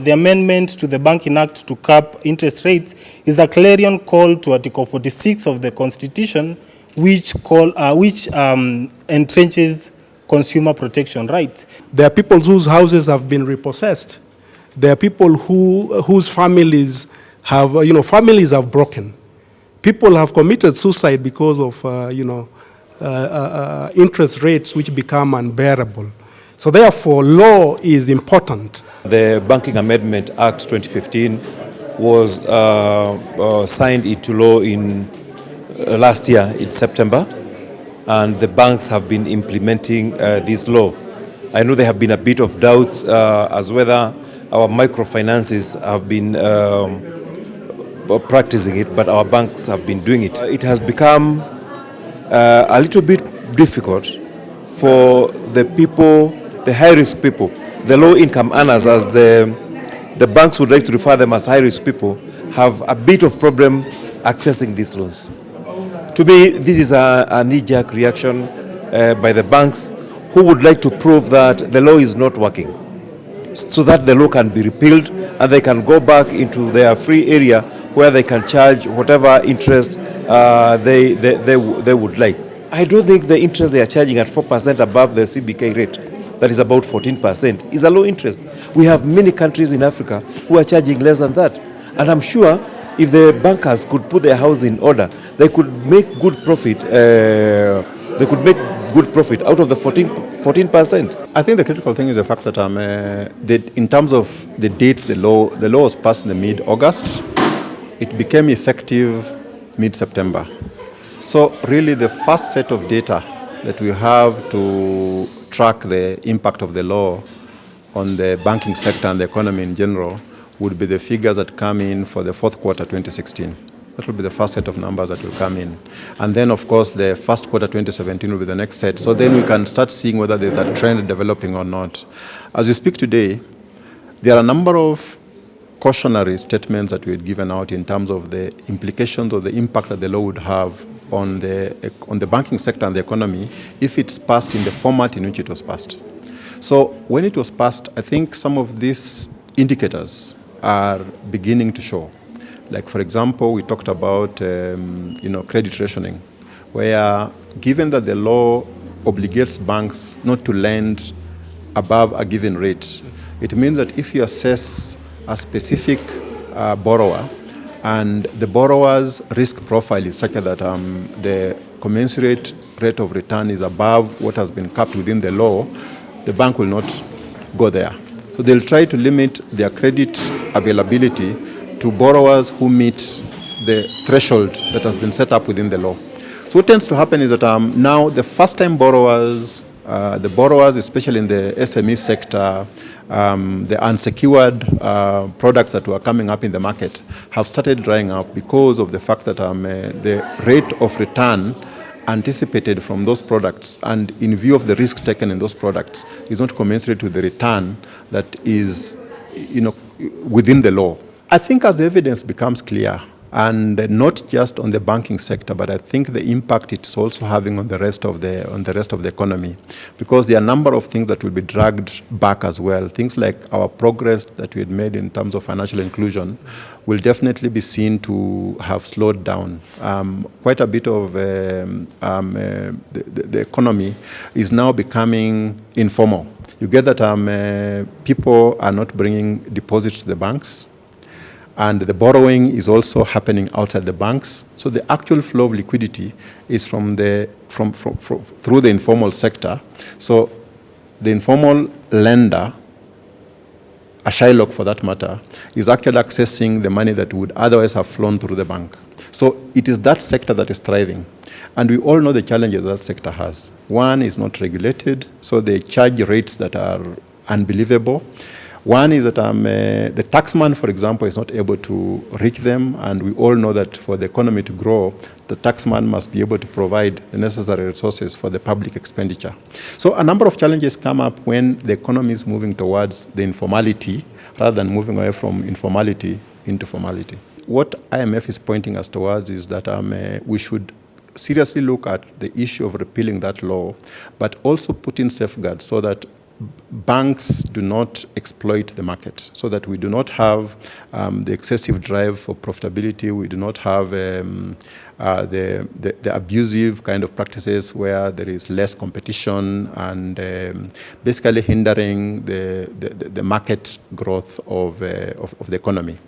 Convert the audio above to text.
the amendment to the Banking Act to cap interest rates is a clarion call to Article 46 of the Constitution, which entrenches consumer protection rights. There are people whose houses have been repossessed. There are people whose families have, families have broken. People have committed suicide because of, interest rates which become unbearable. So therefore, law is important. The Banking Amendment Act 2015 was signed into law in last year in September, and the banks have been implementing this law. I know there have been a bit of doubts as whether our microfinances have been practicing it, but our banks have been doing it. It has become a little bit difficult for the people, the high-risk people, the low-income earners, as the banks would like to refer them as high-risk people, have a bit of problem accessing these loans. To me, this is a knee-jerk reaction by the banks who would like to prove that the law is not working, so that the law can be repealed and they can go back into their free area where they can charge whatever interest they would like. I don't think the interest they are charging at 4% above the CBK rate, that is about 14%, is a low interest. We have many countries in Africa who are charging less than that. And I'm sure if the bankers could put their house in order, they could make good profit. Out of the 14%. I think the critical thing is the fact that in terms of the dates, the law was passed in the mid-August. It became effective mid-September. So really the first set of data that we have to track the impact of the law on the banking sector and the economy in general would be the figures that come in for the fourth quarter 2016. That will be the first set of numbers that will come in. And then, of course, the first quarter 2017 will be the next set. So then we can start seeing whether there's a trend developing or not. As we speak today, there are a number of cautionary statements that we had given out in terms of the implications or the impact that the law would have on the banking sector and the economy if it's passed in the format in which it was passed. So when it was passed, I think some of these indicators are beginning to show. Like, for example, we talked about credit rationing, where given that the law obligates banks not to lend above a given rate, it means that if you assess a specific borrower and the borrower's risk profile is such that the commensurate rate of return is above what has been capped within the law, the bank will not go there. So they'll try to limit their credit availability to borrowers who meet the threshold that has been set up within the law. So what tends to happen is that now the first-time borrowers, the borrowers, especially in the SME sector, the unsecured products that were coming up in the market have started drying up because of the fact that the rate of return anticipated from those products and in view of the risks taken in those products is not commensurate with the return that is within the law. I think as the evidence becomes clear, and not just on the banking sector, but I think the impact it's also having on the rest of the economy, because there are a number of things that will be dragged back as well. Things like our progress that we had made in terms of financial inclusion will definitely be seen to have slowed down. Quite a bit of the economy is now becoming informal. You get that people are not bringing deposits to the banks, and the borrowing is also happening outside the banks. So the actual flow of liquidity is through the informal sector. So the informal lender, a Shylock for that matter, is actually accessing the money that would otherwise have flown through the bank. So it is that sector that is thriving. And we all know the challenges that sector has. One is not regulated, so they charge rates that are unbelievable. One is that the taxman, for example, is not able to reach them, and we all know that for the economy to grow, the taxman must be able to provide the necessary resources for the public expenditure. So a number of challenges come up when the economy is moving towards the informality rather than moving away from informality into formality. What IMF is pointing us towards is that we should seriously look at the issue of repealing that law, but also put in safeguards so that banks do not exploit the market, so that we do not have the excessive drive for profitability. We do not have the abusive kind of practices where there is less competition and basically hindering the market growth of the economy.